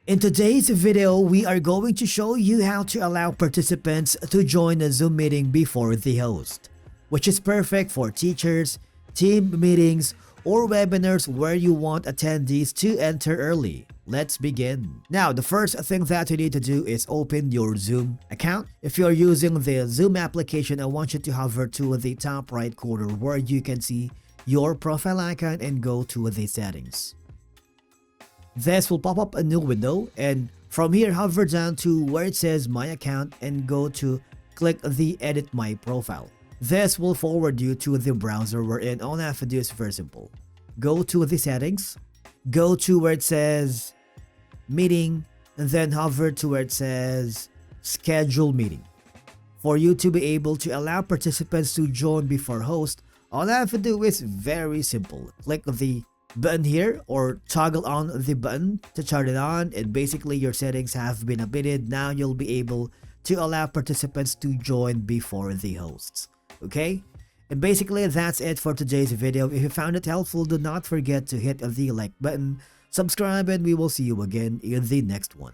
In today's video, we are going to show you how to allow participants to join a Zoom meeting before the host, which is perfect for teachers, team meetings, or webinars where you want attendees to enter early. Let's begin. Now, the first thing that you need to do is open your Zoom account. If you're using the Zoom application, I want you to hover to the top right corner where you can see your profile icon and go to the settings. This will pop up a new window, and from here hover down to where it says my account and go to click the edit my profile. This will forward you to the browser wherein all I have to do is very simple. Go to the settings, go to where it says meeting, and then hover to where it says schedule meeting. For you to be able to allow participants to join before host, all I have to do is very simple. Click the button here or toggle on the button to turn it on, and basically your settings have been updated. Now you'll be able to allow participants to join before the hosts. Okay? And basically that's it for today's video. If you found it helpful, do not forget to hit the like button, subscribe, and we will see you again in the next one.